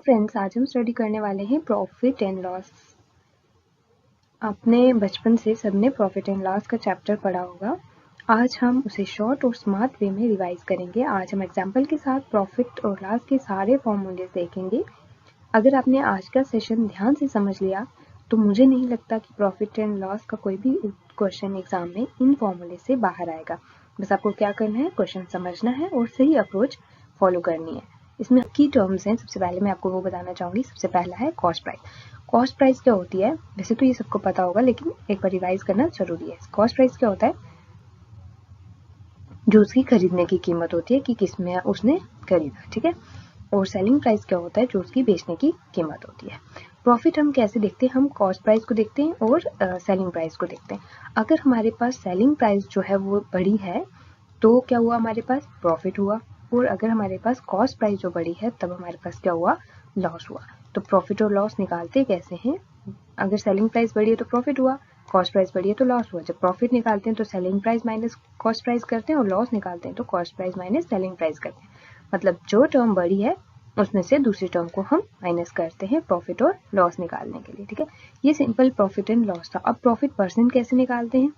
Friends, आज हम study करने वाले हैं प्रॉफिट एंड लॉस। अपने बचपन से सबने प्रॉफिट एंड लॉस का चैप्टर पढ़ा होगा। आज हम उसे शॉर्ट और स्मार्ट वे में रिवाइज करेंगे। आज हम एग्जाम्पल के साथ प्रॉफिट और लॉस के सारे फॉर्मूले देखेंगे। अगर आपने आज का सेशन ध्यान से समझ लिया तो मुझे नहीं लगता कि प्रॉफिट एंड लॉस का कोई भी क्वेश्चन एग्जाम में इन फॉर्मूले से बाहर आएगा। बस आपको क्या करना है, क्वेश्चन समझना है और सही अप्रोच फॉलो करनी है। इसमें की टर्म्स हैं। सबसे पहले मैं आपको वो बताना चाहूँगी। सबसे पहला है कॉस्ट प्राइस। कॉस्ट प्राइस क्या होती है? वैसे तो ये सबको पता होगा, लेकिन एक बार रिवाइज करना जरूरी है। कॉस्ट प्राइस क्या होता है? जो उसकी खरीदने की कीमत होती है कि किस में उसने खरीदा, ठीक है। और सेलिंग प्राइस क्या होता है? जो उसकी बेचने की कीमत होती है। प्रॉफिट हम कैसे देखते हैं? हम कॉस्ट प्राइस को देखते हैं और सेलिंग प्राइस को देखते हैं। अगर हमारे पास सेलिंग प्राइस जो है वो बड़ी है तो क्या हुआ? हमारे पास प्रॉफिट हुआ। और अगर हमारे पास कॉस्ट प्राइस जो बड़ी है तब हमारे पास क्या हुआ? लॉस हुआ। तो प्रॉफिट और लॉस निकालते कैसे हैं? अगर सेलिंग प्राइस बड़ी है तो प्रॉफिट हुआ, कॉस्ट प्राइस बड़ी है तो लॉस हुआ। जब प्रॉफिट निकालते हैं तो selling price minus cost price करते हैं और लॉस निकालते हैं तो cost price minus selling price करते हैं। मतलब जो टर्म बड़ी है उसमें से दूसरी टर्म को हम माइनस करते हैं प्रॉफिट और लॉस निकालने के लिए, ठीक है। ये सिंपल प्रॉफिट एंड लॉस था। अब प्रॉफिट परसेंट कैसे निकालते हैं?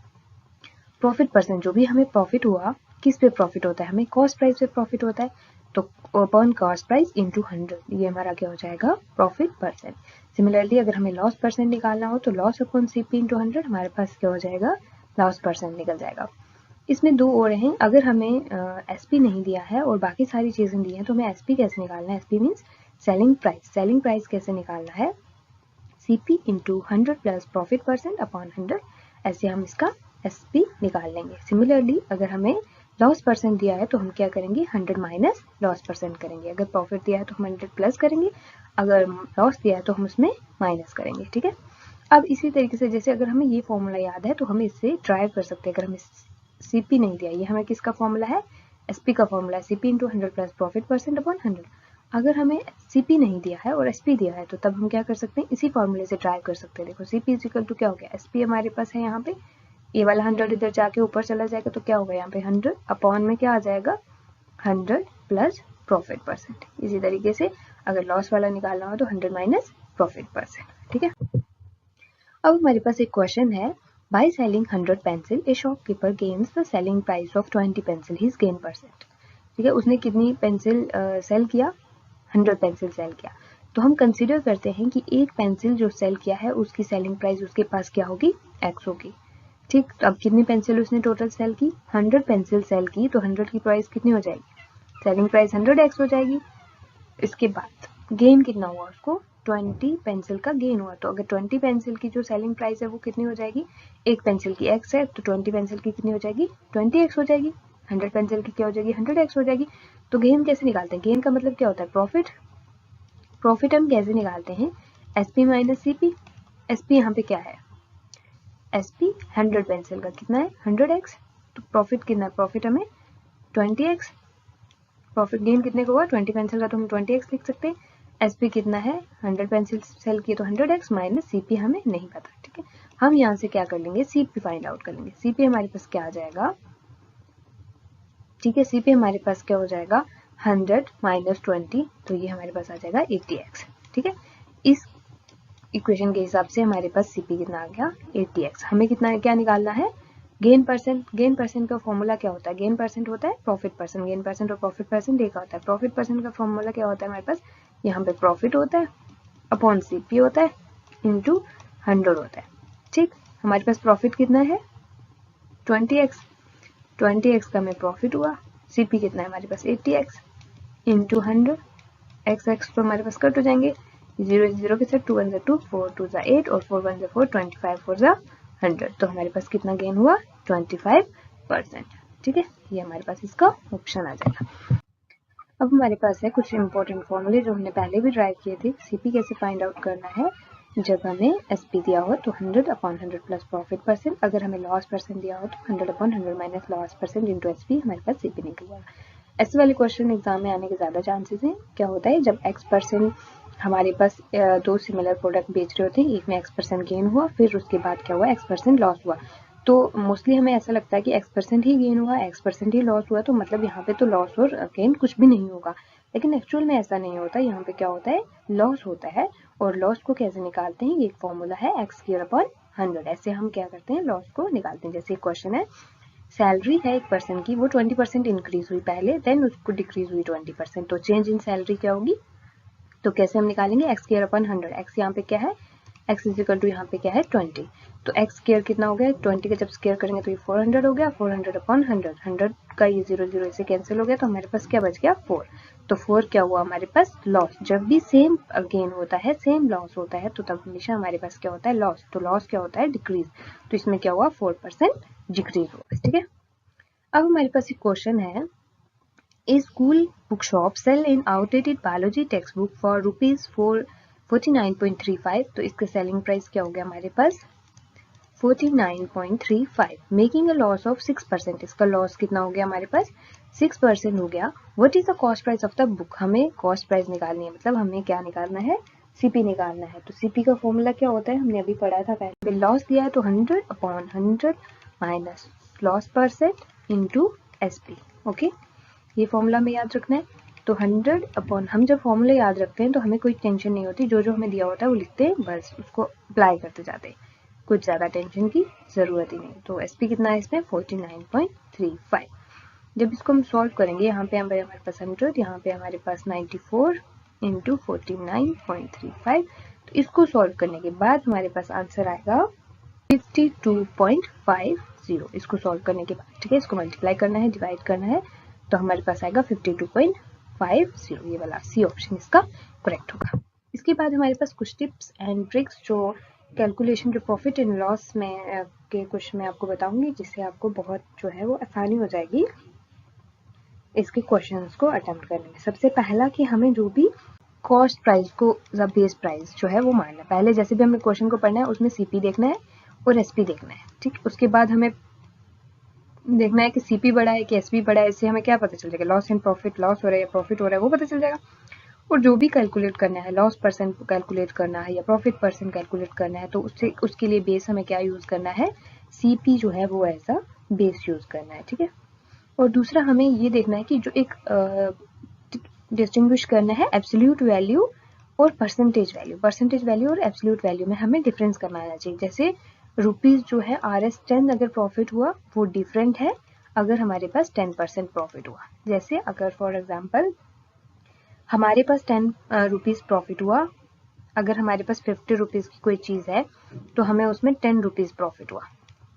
प्रॉफिट परसेंट, जो भी हमें प्रॉफिट हुआ, किस पे प्रॉफिट होता है? हमें कॉस्ट प्राइस पे प्रॉफिट होता है, तो अपॉन कॉस्ट प्राइस इंटू 100, ये हमारा क्या हो जाएगा? Profit percent. सिमिलरली अगर हमें लॉस परसेंट निकालना हो तो लॉस अपॉन सीपी इंटू 100, हमारे पास क्या हो जाएगा? लॉस परसेंट निकल जाएगा। इसमें दो और हैं। अगर हमें एसपी नहीं दिया है और बाकी सारी चीजें दी हैं तो हमें एसपी कैसे निकालना है? SP means selling price. Selling price कैसे निकालना है? CP into 100 plus profit percent upon 100, ऐसे हम इसका एसपी निकाल लेंगे। सिमिलरली अगर हमें लॉस परसेंट दिया है तो हम क्या करेंगे? 100 माइनस लॉस परसेंट करेंगे। अगर प्रॉफिट दिया है तो हम 100 प्लस करेंगे, अगर लॉस दिया है तो हम उसमें माइनस करेंगे, ठीक है। अब इसी तरीके से जैसे अगर हमें ये फॉर्मूला याद है तो हम इससे ड्राइव कर सकते हैं। अगर हमें सीपी नहीं दिया, ये हमें किसका फॉर्मूला है? एसपी का फॉर्मूला है। CP into 100 plus profit percent upon 100। अगर हमें सीपी नहीं दिया है और एसपी दिया है तो तब हम क्या कर सकते हैं? इसी फॉर्मूले से ड्राइव कर सकते हैं। देखो सीपी इज इक्वल टू क्या हो गया? एसपी हमारे पास है यहाँ पे, ये वाला 100 इधर जाके ऊपर चला जाएगा तो क्या होगा? यहाँ पे 100 अपॉन में क्या आ जाएगा? 100 प्लस प्रॉफिट परसेंट। इसी तरीके से अगर लॉस वाला निकालना हो तो 100 माइनस प्रॉफिट परसेंट, ठीक है। अब हमारे पास एक क्वेश्चन है, by selling 100 pencil A shopkeeper gains the selling price of 20 pencil, his gain percent. ठीक है, उसने कितनी पेंसिल सेल किया? 100 पेंसिल सेल किया। तो हम कंसीडर करते हैं कि एक पेंसिल जो सेल किया है उसकी सेलिंग प्राइस उसके पास क्या होगी? एक्स होगी, ठीक। तो अब कितनी पेंसिल उसने टोटल सेल की? 100 पेंसिल सेल की, तो 100 की प्राइस कितनी हो जाएगी? सेलिंग प्राइस 100x हो जाएगी। इसके बाद गेन कितना हुआ उसको? 20 पेंसिल का गेन हुआ। तो अगर 20 पेंसिल की जो सेलिंग प्राइस है वो कितनी हो जाएगी? एक पेंसिल की x है तो 20 पेंसिल की कितनी हो जाएगी? 20x हो जाएगी। 100 पेंसिल की क्या हो जाएगी? 100x हो जाएगी। तो गेन कैसे निकालते हैं? गेन का मतलब क्या होता है? प्रॉफिट। प्रॉफिट हम कैसे निकालते हैं? SP minus CP. एसपी यहाँ पे क्या है? एसपी 100 पेंसिल का कितना है? 100x। तो प्रॉफिट कितना है? प्रॉफिट हमें 20x। प्रॉफिट गेन कितने का हुआ? 20 पेंसिल का, तो हम 20x लिख सकते हैं। एसपी कितना है? 100 पेंसिल सेल की तो 100x माइनस सीपी हमें नहीं पता, ठीक है। हम यहाँ से क्या कर लेंगे? सीपी फाइंड आउट कर लेंगे। सीपी हमारे पास क्या आ जाएगा? ठीक है, सीपी हमारे पास क्या हो जाएगा? 100 माइनस 20, तो ये हमारे पास आ जाएगा 80x, ठीक है। इस इक्वेशन के हिसाब से हमारे पास सीपी कितना आ गया? 80x। हमें कितना क्या निकालना है? Gain percent. गेन परसेंट का फॉर्मूला क्या होता है? गेन परसेंट होता है प्रॉफिट परसेंट। गेन परसेंट और प्रॉफिट परसेंट एक होता है। प्रॉफिट परसेंट का फॉर्मूला क्या होता है हमारे पास? यहाँ पे प्रॉफिट होता है अपॉन सीपी होता है इंटू 100 होता है, ठीक। हमारे पास प्रॉफिट कितना है? 20x। 20x का हमें प्रॉफिट हुआ। सीपी कितना है हमारे पास? 80x into 100। एक्स एक्स तो हमारे पास कट हो जाएंगे। 0 के साथ 2 1 2, 4 2 8 और 4 1 4, 25 4 100। तो हमारे पास कितना गेन हुआ? 25%, ठीक है। ये हमारे पास इसका ऑप्शन आ जाएगा। अब हमारे पास है कुछ इंपॉर्टेंट फॉर्मूले जो हमने पहले भी ड्राइव किए थे। सीपी कैसे फाइंड आउट करना है? जब हमें एसपी दिया हो तो 100 अपॉन 100 प्लस प्रॉफिट परसेंट। अगर हमें लॉस परसेंट दिया हो तो 100 upon 100 minus loss percent into SP, हमारे पास सीपी निकल जाएगा। ऐसे वाले क्वेश्चन एग्जाम में आने के ज़्यादा चांसेस हैं। क्या होता है जब एक्स परसेंट हमारे पास दो सिमिलर प्रोडक्ट बेच रहे होते हैं, एक में एक्स परसेंट गेन हुआ, फिर उसके बाद क्या हुआ? एक्स परसेंट लॉस हुआ। तो मोस्टली हमें ऐसा लगता है कि एक्स परसेंट ही गेन हुआ, एक्स परसेंट ही लॉस हुआ, तो मतलब यहाँ पे तो लॉस और गेन कुछ भी नहीं होगा। लेकिन एक्चुअल में ऐसा नहीं होता, यहाँ पे क्या होता है, लॉस होता है। और लॉस को कैसे निकालते हैं, ये एक फॉर्मूला है x²/100। ऐसे हम क्या करते हैं, लॉस को निकालते हैं। जैसे क्वेश्चन है, सैलरी है एक पर्सन की, वो 20% इंक्रीज हुई पहले, देन उसको डिक्रीज हुई 20%, तो चेंज इन सैलरी क्या होगी, तो कैसे हम निकालेंगे, x²/100। x यहाँ पे क्या है, x इजिकल टू यहाँ पे क्या है 20, तो x² कितना हो गया, 20 का जब स्क्वायर करेंगे तो ये 400 हो गया, 400/100, 100 का ये 0 0 से कैंसिल हो गया, तो हमारे पास क्या बच गया 4। तो 4 क्या हुआ हमारे पास, लॉस। जब भी सेम गेन होता है, सेम लॉस होता है, तो तब हमेशा हमारे पास क्या होता है, लॉस। तो लॉस क्या होता है, डिक्रीज। तो इसमें क्या हुआ, 4% डिक्रीज हुआ। ठीक है, अब हमारे पास एक क्वेश्चन है, A school bookshop sell in outdated biology textbook for rupees 49.35। तो इसका सेलिंग प्राइस क्या हो गया हमारे पास 49.35, मेकिंग अ लॉस ऑफ 6%। इसका लॉस कितना हो गया हमारे पास 6% हो गया। What is the cost price of the book, हमें कॉस्ट प्राइस निकालनी है, मतलब हमें क्या निकालना है, सीपी निकालना है। तो सीपी का फॉर्मूला क्या होता है, हमने अभी पढ़ा था पहले, लॉस दिया है तो 100/100 minus loss percent into SP. Okay, ये फॉर्मूला में याद रखना है। तो 100 हम जब फॉर्मूला याद रखते हैं तो हमें कोई टेंशन नहीं होती, जो जो हमें दिया होता है वो लिखते हैं, बस उसको अप्लाई करते जाते हैं, कुछ ज़्यादा टेंशन की ज़रूरत ही नहीं। तो एसपी कितना है इसमें 49.35। जब इसको हम सॉल्व करेंगे, यहाँ पे हमारे पास 100, यहाँ पे हमारे पास 94 इंटू 49.35, तो इसको सॉल्व करने के बाद हमारे पास आंसर आएगा 52.50। इसको सॉल्व करने के बाद, ठीक है, इसको मल्टीप्लाई करना है, डिवाइड करना है, तो हमारे पास आएगा 52.50। ये वाला सी ऑप्शन इसका करेक्ट होगा। इसके बाद हमारे पास कुछ टिप्स एंड ट्रिक्स, जो कैलकुलेशन, जो प्रॉफिट एंड लॉस में के कुछ मैं आपको बताऊंगी, जिससे आपको बहुत जो है वो आसानी हो जाएगी इसके क्वेश्चंस को अटेम्प्ट करने में। सबसे पहला कि हमें जो भी कॉस्ट प्राइस को बेस प्राइस जो है वो मानना है। पहले जैसे भी हमें क्वेश्चन को पढ़ना है, उसमें सीपी देखना है और एसपी देखना है, ठीक। उसके बाद हमें देखना है कि सीपी बड़ा है कि एसपी बड़ा है, इससे हमें क्या पता चल जाएगा, लॉस एंड प्रॉफिट, लॉस हो रहा है या प्रॉफिट हो रहा है वो पता चल जाएगा। और जो भी कैलकुलेट करना है, लॉस परसेंट कैलकुलेट करना है या प्रॉफिट परसेंट कैलकुलेट करना है, तो उसके लिए बेस हमें क्या यूज करना है, सीपी जो है वो ऐसा बेस यूज करना है, ठीक है। और दूसरा हमें ये देखना है कि जो एक डिस्टिंग्विश करना है एब्सोल्यूट वैल्यू और परसेंटेज वैल्यू। परसेंटेज वैल्यू और एब्सोल्यूट वैल्यू में हमें डिफरेंस करना आना चाहिए। जैसे रुपीज जो है RS10 अगर प्रॉफिट हुआ वो डिफरेंट है अगर हमारे पास 10% प्रॉफिट हुआ। जैसे अगर फॉर एग्जांपल हमारे पास 10 रुपीज प्रॉफिट हुआ, अगर हमारे पास 50 रुपीज की कोई चीज है तो हमें उसमें 10 रुपीज प्रॉफिट हुआ,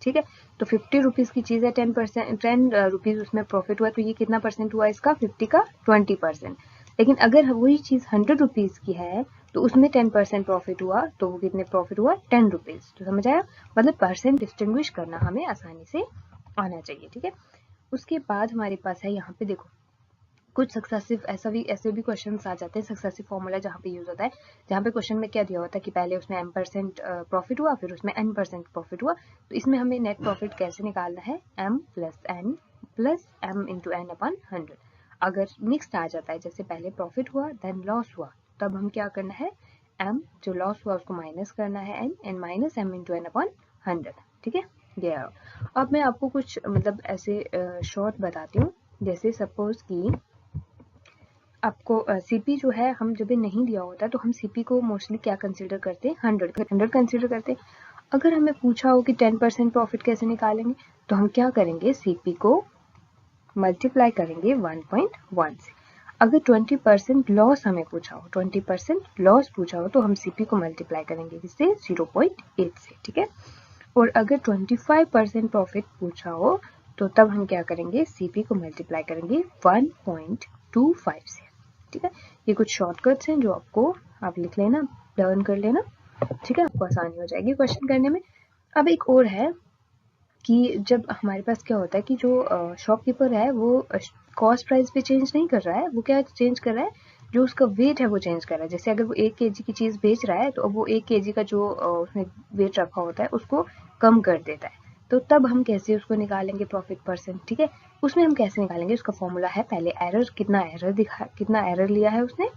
ठीक है। तो 50 रुपीज की चीज है, 10 रुपीज उसमें प्रॉफिट हुआ, तो ये कितना परसेंट हुआ इसका, 50 का 20%। लेकिन अगर वही चीज 100 रुपीज की है तो उसमें 10% प्रॉफिट हुआ, तो वो कितने प्रॉफिट हुआ, 10 रुपीज। तो समझ आया, मतलब परसेंट डिस्टिंग्विश करना हमें आसानी से आना चाहिए, ठीक है। उसके बाद हमारे पास है, यहाँ पे देखो कुछ सक्सेसिव ऐसे भी क्वेश्चंस आ जाते हैं, सक्सेसिव फॉर्मूला जहाँ पे यूज होता है, जहाँ पे क्वेश्चन में क्या दिया होता है कि पहले उसमें m% प्रॉफिट हुआ, फिर उसमें n% प्रॉफिट हुआ, तो इसमें हमें नेट प्रॉफिट कैसे निकालना है, m plus m into n/100। अगर मिक्स्ड आ जाता है, जैसे पहले प्रॉफिट हुआ देन लॉस हुआ, तब हम क्या करना है, m जो लॉस हुआ उसको माइनस करना है n minus m into n/100, ठीक है। ये अब मैं आपको कुछ मतलब ऐसे शॉर्ट बताती हूँ। जैसे सपोज कि आपको सीपी जो है, हम जब नहीं दिया होता तो हम सीपी को मोस्टली क्या कंसीडर करते हैं, 100 कंसीडर करते हैं। अगर हमें पूछा हो कि 10% प्रॉफिट कैसे निकालेंगे, तो हम क्या करेंगे, सीपी को मल्टीप्लाई करेंगे 1.1 से। अगर 20% लॉस हमें पूछा हो, 20% लॉस पूछा हो, तो हम सीपी को मल्टीप्लाई करेंगे किससे, 0.8 से, ठीक है। और अगर 25% प्रॉफिट पूछा हो तो तब हम क्या करेंगे, सीपी को मल्टीप्लाई करेंगे 1.25 से, ठीक है। ये कुछ शॉर्टकट्स हैं जो आपको आप लिख लेना, लर्न कर लेना, ठीक है, आपको आसानी हो जाएगी क्वेश्चन करने में। अब एक और है कि जब हमारे पास क्या होता है कि जो शॉपकीपर है वो कॉस्ट प्राइस पे चेंज नहीं कर रहा है, वो क्या चेंज कर रहा है, जो उसका वेट है वो चेंज कर रहा है। जैसे अगर वो 1 kg की चीज़ बेच रहा है तो अब वो 1 kg का जो उसने वेट रखा होता है उसको कम कर देता है। तो तब हम कैसे उसको निकालेंगे प्रॉफिट परसेंट, ठीक है। उसमें हम कैसे निकालेंगे, उसका फॉर्मूला है, पहले एरर कितना एरर लिया है उसने,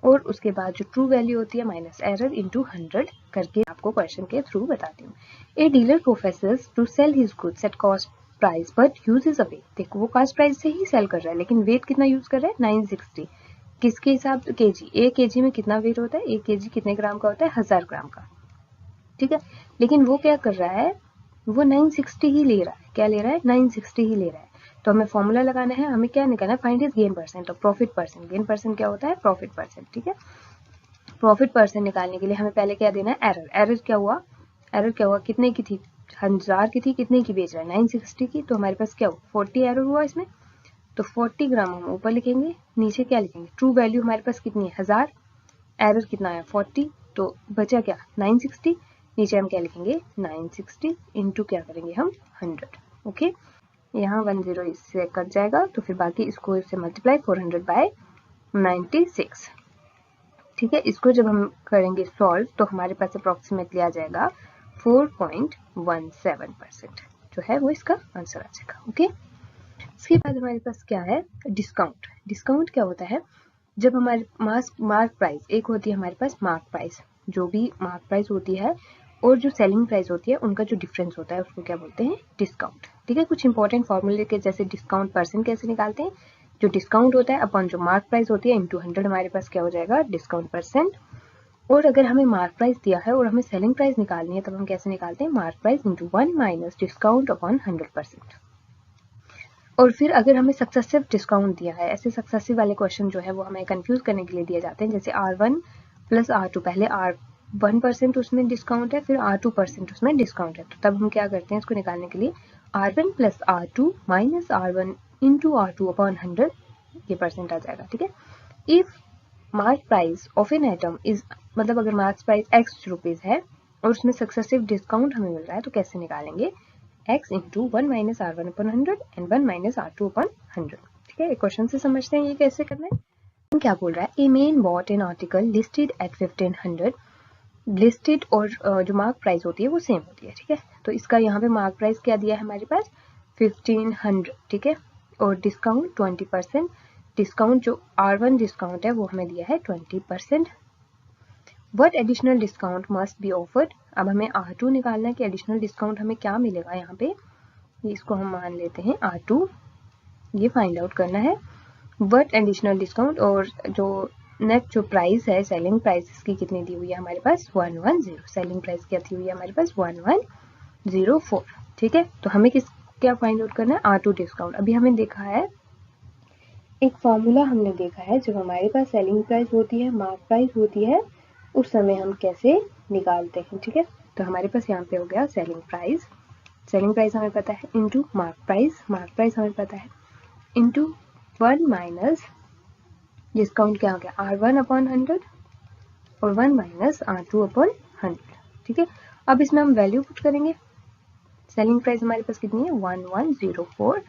और उसके बाद जो ट्रू वैल्यू होती है माइनस एरर इंटू 100 करके आपको क्वेश्चन के थ्रू बताती हूँ। A dealer professes to sell his goods at cost price but uses a weight. देखो वो कॉस्ट प्राइस से ही सेल कर रहा है लेकिन वेट कितना यूज कर रहा है, 960। किसके हिसाब से, केजी, 1 केजी में कितना वेट होता है, 1 केजी कितने ग्राम का होता है, 1000 ग्राम का, ठीक है। लेकिन वो क्या कर रहा है, वो 960 ही ले रहा है, क्या ले रहा है, 960 ही ले रहा है। तो हमें फॉर्मूला लगाना है, हमें क्या निकालना है, फाइंड हिज गेन परसेंट, तो प्रॉफिट परसेंट, गेन परसेंट क्या होता है, प्रॉफिट परसेंट, ठीक है। प्रॉफिट परसेंट निकालने के लिए हमें पहले क्या देना है, एरर, एरर क्या हुआ, एरर क्या हुआ, कितने की थी, 1000 की थी, कितने की बेच रहा है, 960 की, तो हमारे पास क्या हुआ, 40 एरर हुआ इसमें। तो 40 ग्राम हम ऊपर लिखेंगे, नीचे क्या लिखेंगे, ट्रू वैल्यू हमारे पास कितनी है, 1000, एरर कितना है 40, तो बचा क्या 960, नीचे हम क्या लिखेंगे 960 इंटू क्या करेंगे हम 100, ओके। यहाँ 10 इससे कट जाएगा, तो फिर बाकी इसको इससे मल्टीप्लाई 400/96, ठीक है। इसको जब हम करेंगे सॉल्व तो हमारे पास अप्रॉक्सीमेटली आ जाएगा 4.17%, जो है वो इसका आंसर आ जाएगा, ओके। इसके बाद हमारे पास क्या है, डिस्काउंट। डिस्काउंट क्या होता है, जब हमारे मार्क प्राइस, एक होती है हमारे पास मार्क प्राइस, जो भी मार्क प्राइस होती है और जो सेलिंग प्राइस होती है उनका जो डिफरेंस होता है उसको क्या बोलते हैं, डिस्काउंट, ठीक है। कुछ इंपॉर्टेंट फॉर्मूले के जैसे डिस्काउंट परसेंट कैसे निकालते हैं, जो डिस्काउंट होता है अपॉन जो मार्क प्राइस होती है इंटू 100, हमारे पास क्या हो जाएगा, डिस्काउंट परसेंट। और अगर हमें मार्क प्राइस दिया है और हमें सेलिंग प्राइस निकालनी है, तब हम कैसे निकालते हैं, mark price into 1 minus discount upon 100%। और फिर अगर हमें सक्सेसिव डिस्काउंट दिया है, ऐसे सक्सेसिव वाले क्वेश्चन जो है वो हमें कंफ्यूज करने के लिए दिए जाते हैं, जैसे R1 प्लस R2, पहले R1% उसमें डिस्काउंट है, फिर R2% उसमें डिस्काउंट है, तो तब हम क्या करते हैं इसको निकालने के लिए, R1 plus R2 minus R1 into R2 upon 100, ये परसेंट आ जाएगा, ठीक है। If mark price of an item is, मतलब अगर मार्क प्राइस x रुपीज है और उसमें सक्सेसिव डिस्काउंट हमें मिल रहा है, तो कैसे निकालेंगे, x into 1 minus R1 upon 100 and 1 minus R2 upon 100, ठीक है। एक क्वेश्चन से समझते हैं ये कैसे करना है। क्या बोल रहा है, a man bot an article listed at 1500, listed और जो मार्क प्राइस होती है वो सेम होती है, ठीक है। तो इसका यहाँ पे मार्क प्राइस क्या दिया है हमारे पास 1500, ठीक है, और डिस्काउंट 20%, डिस्काउंट जो R1 डिस्काउंट है वो हमें दिया है 20%। What additional discount must be offered, अब हमें R2 निकालना है कि एडिशनल डिस्काउंट हमें क्या मिलेगा यहाँ पे, इसको हम मान लेते हैं R2, ये फाइंड आउट करना है। वट एडिशनल डिस्काउंट, और जो नेट जो प्राइस है, सेलिंग प्राइस इसकी कितनी दी हुई है हमारे पास 110, सेलिंग प्राइस क्या दी हुई है हमारे पास 1104, ठीक है। तो हमें क्या फाइंड आउट करना है, R2 डिस्काउंट। अभी हमें देखा है एक फॉर्मूला हमने देखा है, जब हमारे पास सेलिंग प्राइस होती है, मार्क प्राइस होती है, उस समय हम कैसे निकालते हैं, ठीक है। तो हमारे पास यहाँ पे हो गया सेलिंग प्राइस, सेलिंग प्राइस हमें पता है into mark price, mark price हमें पता है इंटू 1 माइनस डिस्काउंट क्या हो गया R1 अपॉन 100 और 1 माइनस R2 अपॉन 100, ठीक है। अब इसमें हम वैल्यू पुट करेंगे, सेलिंग प्राइस हमारे पास कितनी है 1104,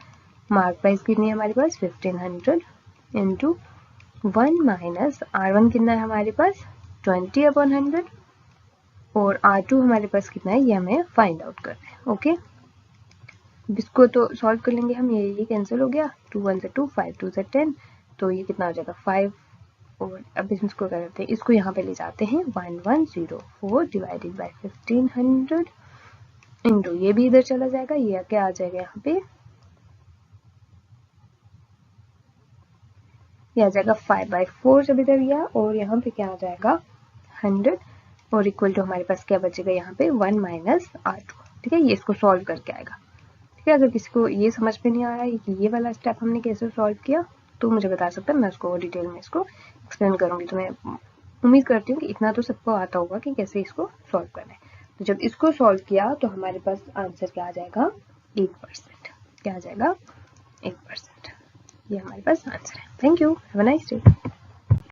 मार्क प्राइस कितनी है हमारे पास 1500 इंटू 1 माइनस R1 कितना है हमारे पास 20 अपॉन 100 और R2 हमारे पास कितना है, ये हमें फाइंड आउट करना है, ओके। इसको तो सॉल्व कर लेंगे हम, ये कैंसिल हो गया, 2 1 से 2, 5 2 से 10, तो ये कितना हो जाएगा 5, और अब इसको क्या करते हैं, इसको यहाँ पे ले जाते हैं 1104 डिवाइडेड बाय 1500 इंटू, ये भी इधर चला जाएगा, ये क्या आ जाएगा यहाँ पे, ये आ जाएगा 5/4 जब इधर गया, और यहाँ पे क्या आ जाएगा 100, और इक्वल टू हमारे पास क्या बचेगा यहाँ पे 1 माइनस R2, ठीक है। ये इसको सॉल्व करके आएगा, ठीक है। अगर किसी को ये समझ में नहीं आ रहा है कि ये वाला स्टेप हमने कैसे सॉल्व किया, तो मुझे बता सकता है, मैं उसको डिटेल में इसको एक्सप्लेन करूंगी। तो मैं उम्मीद करती हूँ कि इतना तो सबको आता होगा कि कैसे इसको सॉल्व करना है। तो जब इसको सॉल्व किया तो हमारे पास आंसर क्या आ जाएगा 8%, क्या आ जाएगा 8%, ये हमारे पास आंसर है। Thank you, have a nice day.